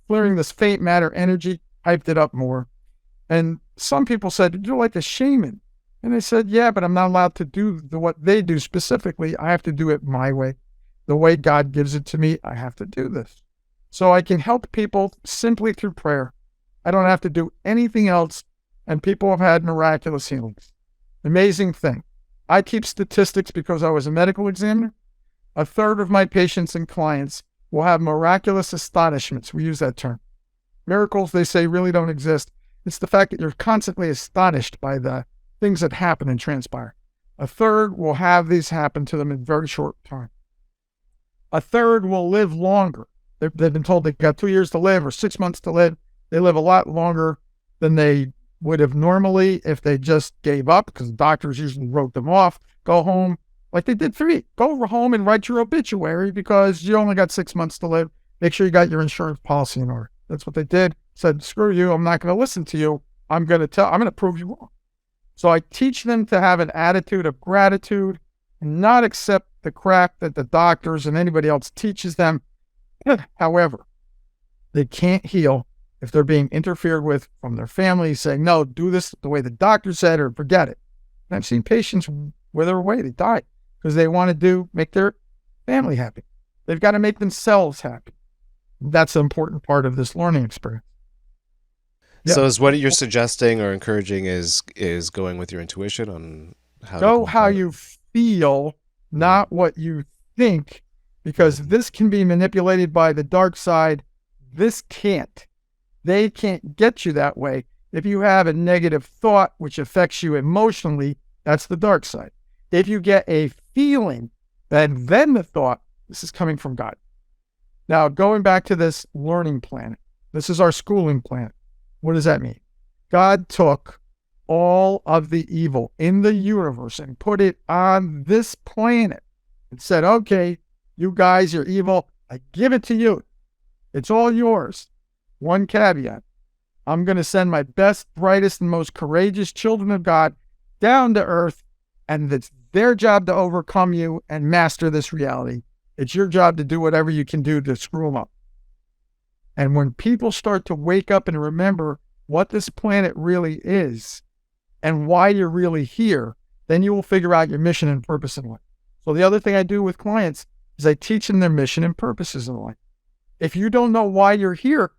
Clearing this faint matter energy hyped it up more. And some people said, you're like a shaman. And I said, yeah, but I'm not allowed to do what they do specifically. I have to do it my way. The way God gives it to me, I have to do this. So I can help people simply through prayer. I don't have to do anything else. And people have had miraculous healings. Amazing thing. I keep statistics because I was a medical examiner. 1/3 of my patients and clients will have miraculous astonishments. We use that term. Miracles, they say, really don't exist. It's the fact that you're constantly astonished by the things that happen and transpire. 1/3 will have these happen to them in very short time. 1/3 will live longer. They've been told they've got 2 years to live or 6 months to live. They live a lot longer than they would have normally if they just gave up, because doctors usually wrote them off. Go home, like they did for me. Go home and write your obituary because you only got 6 months to live. Make sure you got your insurance policy in order. That's what they did. Said, screw you. I'm not going to listen to you. I'm going to prove you wrong. So I teach them to have an attitude of gratitude and not accept the crap that the doctors and anybody else teaches them. However, they can't heal if they're being interfered with from their family, saying, no, do this the way the doctor said or forget it. And I've seen patients wither away. They die because they want to make their family happy. They've got to make themselves happy. That's an important part of this learning experience. Yeah. So is what you're suggesting or encouraging is going with your intuition on how Go how you feel, not what you think, because this can be manipulated by the dark side. This can't. They can't get you that way. If you have a negative thought which affects you emotionally, that's the dark side. If you get a feeling, then the thought, this is coming from God. Now, going back to this learning planet, this is our schooling planet. What does that mean? God took all of the evil in the universe and put it on this planet and said, okay, you guys, you're evil. I give it to you. It's all yours. One caveat. I'm going to send my best, brightest, and most courageous children of God down to earth, and it's their job to overcome you and master this reality. It's your job to do whatever you can do to screw them up. And when people start to wake up and remember what this planet really is and why you're really here, then you will figure out your mission and purpose in life. So the other thing I do with clients is I teach them their mission and purposes in life. If you don't know why you're here,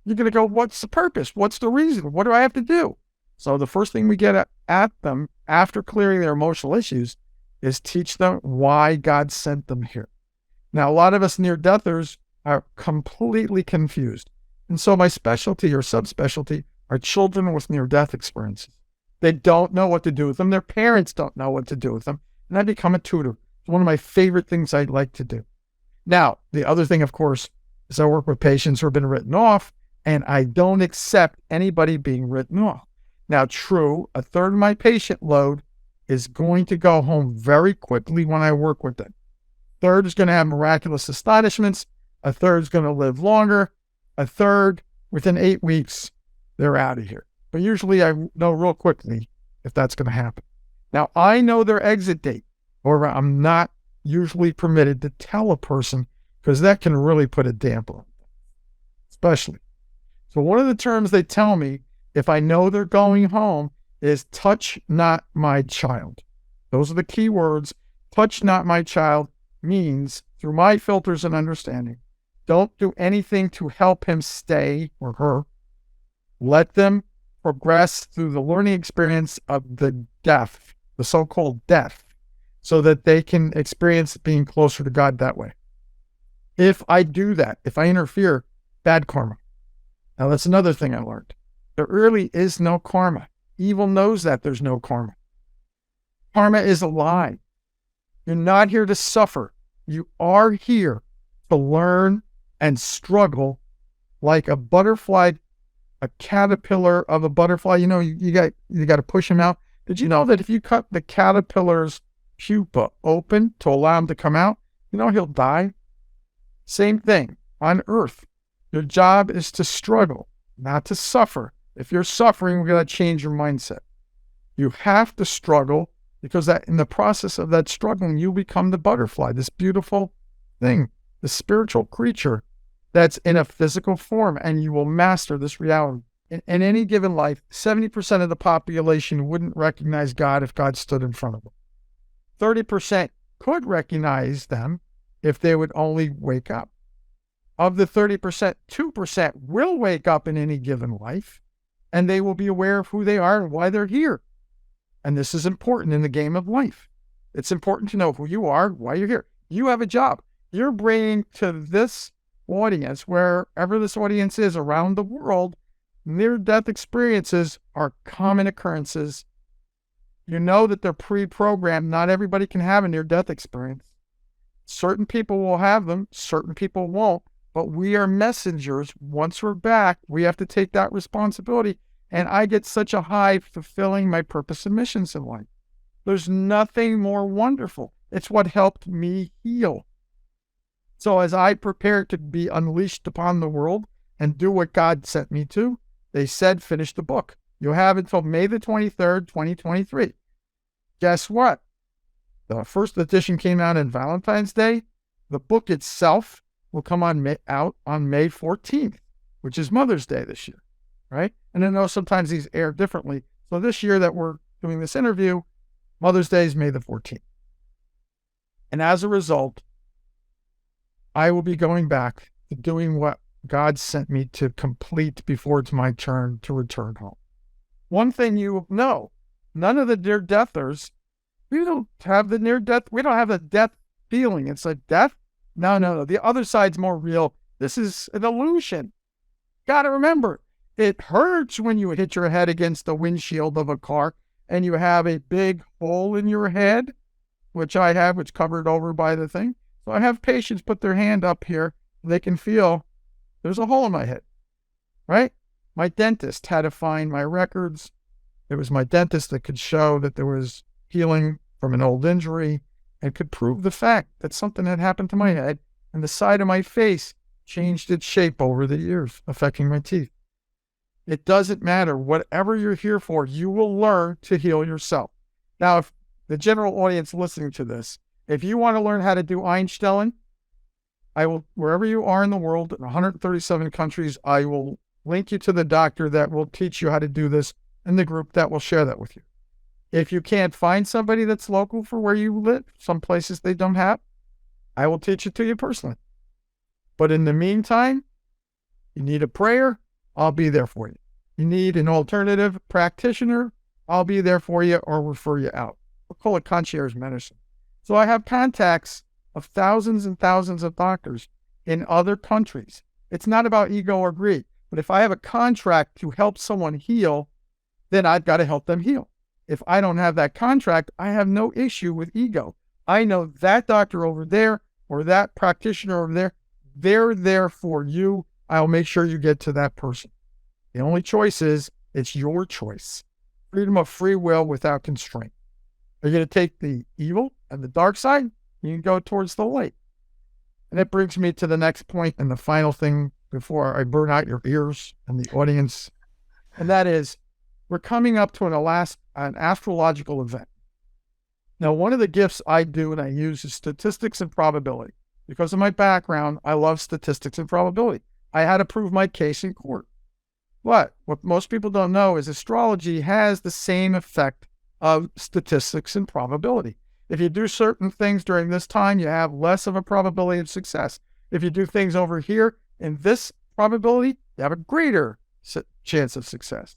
you're going to go, what's the purpose? What's the reason? What do I have to do? So the first thing we get at them after clearing their emotional issues is teach them why God sent them here. Now, a lot of us near-deathers are completely confused. And so my specialty or subspecialty are children with near-death experiences. They don't know what to do with them. Their parents don't know what to do with them. And I become a tutor. It's one of my favorite things I'd like to do. Now, the other thing, of course, is I work with patients who have been written off, and I don't accept anybody being written off. Now, true, 1/3 of my patient load is going to go home very quickly when I work with them. 1/3 is going to have miraculous astonishments. 1/3 is going to live longer. 1/3, within 8 weeks, they're out of here. But usually I know real quickly if that's going to happen. Now, I know their exit date, or I'm not usually permitted to tell a person because that can really put a damper on them, especially. So one of the terms they tell me if I know they're going home is touch not my child. Those are the key words. Touch not my child means, through my filters and understanding, don't do anything to help him stay or her. Let them progress through the learning experience of the death, the so-called death, so that they can experience being closer to God that way. If I do that, if I interfere, bad karma. Now, that's another thing I learned. There really is no karma. Evil knows that there's no karma. Karma is a lie. You're not here to suffer. You are here to learn and struggle like a butterfly, a caterpillar of a butterfly. You know, you got to push him out. Did you know that if you cut the caterpillar's pupa open to allow him to come out, you know he'll die? Same thing on Earth. Your job is to struggle, not to suffer. If you're suffering, we're going to change your mindset. You have to struggle because that in the process of that struggling, you become the butterfly, this beautiful thing, the spiritual creature that's in a physical form, and you will master this reality. In any given life, 70% of the population wouldn't recognize God if God stood in front of them. 30% could recognize them if they would only wake up. Of the 30%, 2% will wake up in any given life, and they will be aware of who they are and why they're here. And this is important in the game of life. It's important to know who you are, why you're here. You have a job. You're bringing to this audience, wherever this audience is around the world, near-death experiences are common occurrences. You know that they're pre-programmed. Not everybody can have a near-death experience. Certain people will have them, certain people won't. But we are messengers. Once we're back, we have to take that responsibility. And I get such a high fulfilling my purpose and missions in life. There's nothing more wonderful. It's what helped me heal. So as I prepared to be unleashed upon the world and do what God sent me to, they said, finish the book. You have until May the 23rd, 2023. Guess what? The first edition came out on Valentine's Day. The book itself will come out on May 14th, which is Mother's Day this year, right? And I know sometimes these air differently. So this year that we're doing this interview, Mother's Day is May the 14th. And as a result, I will be going back to doing what God sent me to complete before it's my turn to return home. One thing you know, none of the near-deathers, we don't have the near-death, we don't have the death feeling. It's like death? No. The other side's more real. This is an illusion. Got to remember, it hurts when you hit your head against the windshield of a car and you have a big hole in your head, which I have, which covered over by the thing. So I have patients put their hand up here. They can feel there's a hole in my head, right? My dentist had to find my records. It was my dentist that could show that there was healing from an old injury and could prove the fact that something had happened to my head and the side of my face changed its shape over the years, affecting my teeth. It doesn't matter. Whatever you're here for, you will learn to heal yourself. Now, if the general audience listening to this, if you want to learn how to do Einstellung, I will, wherever you are in the world, in 137 countries, I will link you to the doctor that will teach you how to do this and the group that will share that with you. If you can't find somebody that's local for where you live, some places they don't have, I will teach it to you personally. But in the meantime, you need a prayer, I'll be there for you. You need an alternative practitioner, I'll be there for you or refer you out. We'll call it concierge medicine. So I have contacts of thousands and thousands of doctors in other countries. It's not about ego or greed, but if I have a contract to help someone heal, then I've got to help them heal. If I don't have that contract, I have no issue with ego. I know that doctor over there or that practitioner over there, they're there for you. I'll make sure you get to that person. The only choice is, it's your choice. Freedom of free will without constraint. Are you going to take the evil and the dark side? You can go towards the light. And that brings me to the next point and the final thing before I burn out your ears and the audience. And that is, we're coming up to an astrological event. Now, one of the gifts I do and I use is statistics and probability. Because of my background, I love statistics and probability. I had to prove my case in court. But what most people don't know is astrology has the same effect of statistics and probability. If you do certain things during this time, you have less of a probability of success. If you do things over here in this probability, you have a greater chance of success.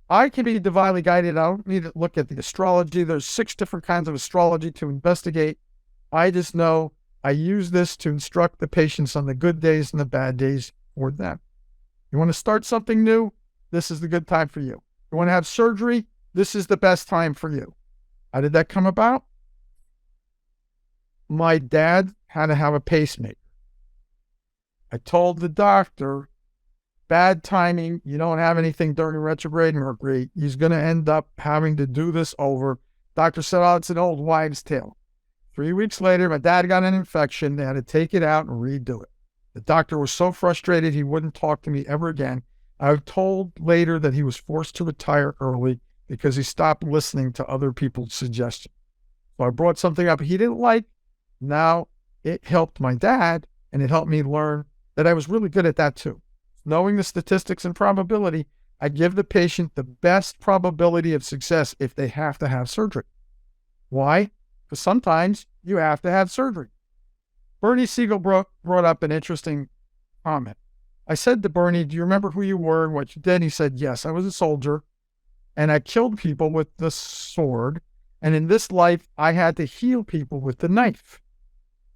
I can be divinely guided. I don't need to look at the astrology. There's 6 different kinds of astrology to investigate. I just know I use this to instruct the patients on the good days and the bad days for them. You want to start something new? This is the good time for you. You want to have surgery? This is the best time for you. How did that come about? My dad had to have a pacemaker. I told the doctor, bad timing, you don't have anything during retrograde Mercury. He's going to end up having to do this over. Doctor said, oh, it's an old wives' tale. 3 weeks later, my dad got an infection. They had to take it out and redo it. The doctor was so frustrated he wouldn't talk to me ever again. I was told later that he was forced to retire early because he stopped listening to other people's suggestions. So I brought something up he didn't like. Now it helped my dad, and it helped me learn that I was really good at that too. Knowing the statistics and probability, I give the patient the best probability of success if they have to have surgery. Why? Because sometimes you have to have surgery. Bernie Siegel brought up an interesting comment. I said to Bernie, do you remember who you were and what you did? And he said, yes, I was a soldier and I killed people with the sword. And in this life, I had to heal people with the knife.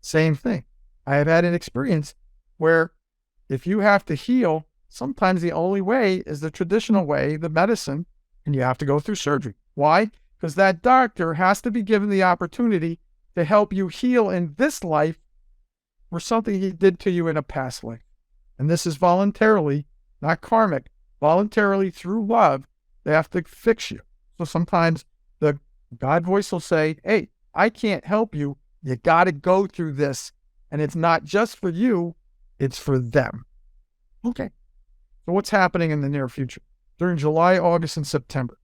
Same thing. I have had an experience where if you have to heal, sometimes the only way is the traditional way, the medicine, and you have to go through surgery. Why? Because that doctor has to be given the opportunity to help you heal in this life for something he did to you in a past life. And this is voluntarily, not karmic, voluntarily through love, they have to fix you. So sometimes the God voice will say, hey, I can't help you. You got to go through this. And it's not just for you, it's for them. Okay. So what's happening in the near future? During July, August, and September.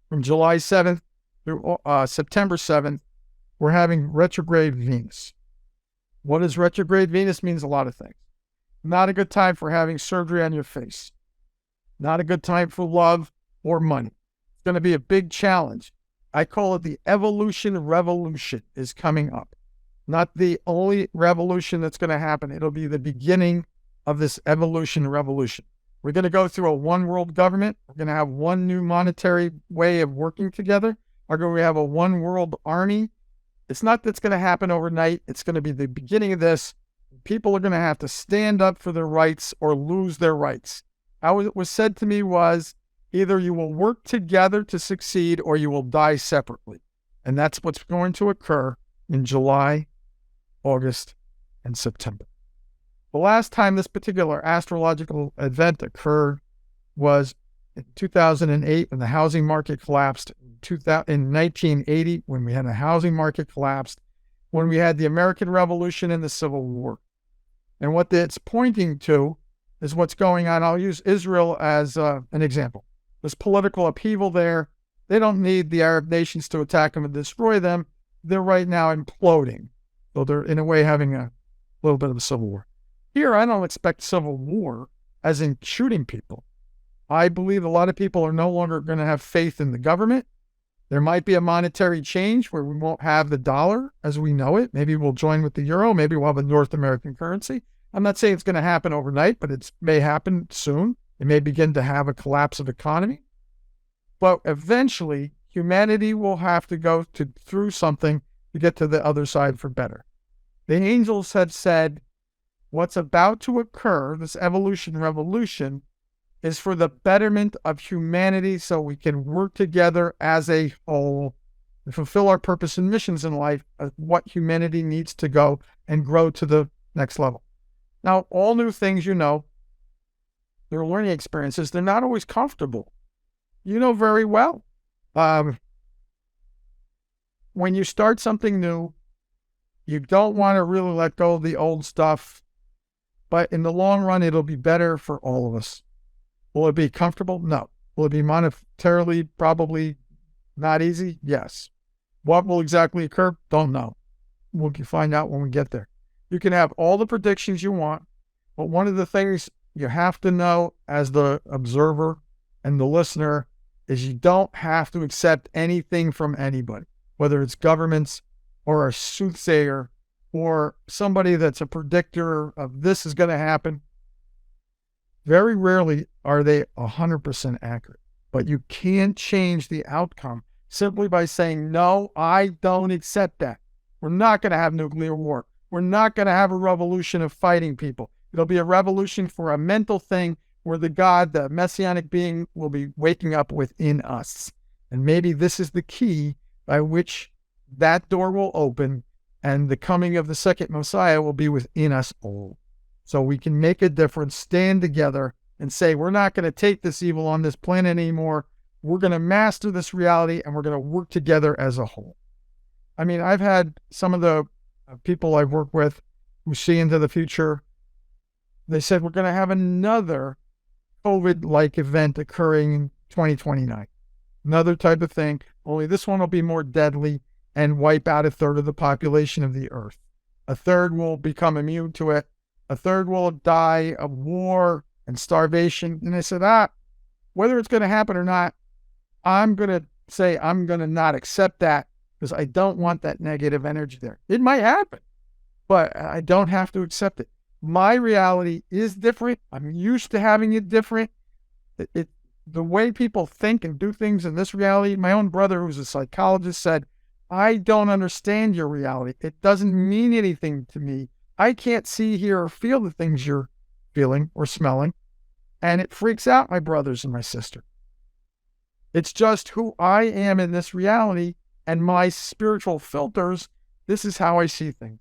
From July 7th through September 7th, we're having retrograde Venus. What does retrograde Venus means? A lot of things. Not a good time for having surgery on your face. Not a good time for love or money. It's going to be a big challenge. I call it the evolution revolution is coming up. Not the only revolution that's going to happen. It'll be the beginning of this evolution revolution. We're going to go through a one world government. We're going to have one new monetary way of working together. We're going to have a one world army. It's not that's going to happen overnight. It's going to be the beginning of this. People are going to have to stand up for their rights or lose their rights. How it was said to me was, either you will work together to succeed or you will die separately. And that's what's going to occur in July, August, and September. The last time this particular astrological event occurred was in 2008 when the housing market collapsed, in 1980 when we had a housing market collapse, when we had the American Revolution and the Civil War. And what it's pointing to is what's going on. I'll use Israel as an example. There's political upheaval there. They don't need the Arab nations to attack them and destroy them. They're right now imploding. So they're in a way having a little bit of a civil war. Here, I don't expect civil war as in shooting people. I believe a lot of people are no longer going to have faith in the government. There might be a monetary change where we won't have the dollar as we know it. Maybe we'll join with the euro. Maybe we'll have a North American currency. I'm not saying it's going to happen overnight, but it may happen soon. It may begin to have a collapse of economy. But eventually, humanity will have to go through something to get to the other side for better. The angels have said what's about to occur, this evolution revolution, is for the betterment of humanity so we can work together as a whole and fulfill our purpose and missions in life of what humanity needs to go and grow to the next level. Now, all new things, they're learning experiences. They're not always comfortable. You know very well. When you start something new, you don't want to really let go of the old stuff, but in the long run, it'll be better for all of us. Will it be comfortable? No. Will it be monetarily probably not easy? Yes. What will exactly occur? Don't know. We'll find out when we get there. You can have all the predictions you want, but one of the things you have to know as the observer and the listener is you don't have to accept anything from anybody, whether it's governments or a soothsayer or somebody that's a predictor of this is going to happen. Very rarely are they 100% accurate, but you can't change the outcome simply by saying, no, I don't accept that. We're not going to have nuclear war. We're not going to have a revolution of fighting people. It'll be a revolution for a mental thing where the God, the messianic being, will be waking up within us. And maybe this is the key by which that door will open and the coming of the second Messiah will be within us all. So we can make a difference, stand together, and say, we're not going to take this evil on this planet anymore. We're going to master this reality, and we're going to work together as a whole. I mean, I've had some of the people I've worked with who see into the future. They said, we're going to have another COVID-like event occurring in 2029. Another type of thing, only this one will be more deadly and wipe out a third of the population of the earth. A third will become immune to it. A third will die of war and starvation. And I said, whether it's going to happen or not, I'm going to say I'm going to not accept that because I don't want that negative energy there. It might happen, but I don't have to accept it. My reality is different. I'm used to having it different. The way people think and do things in this reality, my own brother, who's a psychologist, said, I don't understand your reality. It doesn't mean anything to me. I can't see, hear, or feel the things you're feeling or smelling. And it freaks out my brothers and my sister. It's just who I am in this reality and my spiritual filters. This is how I see things.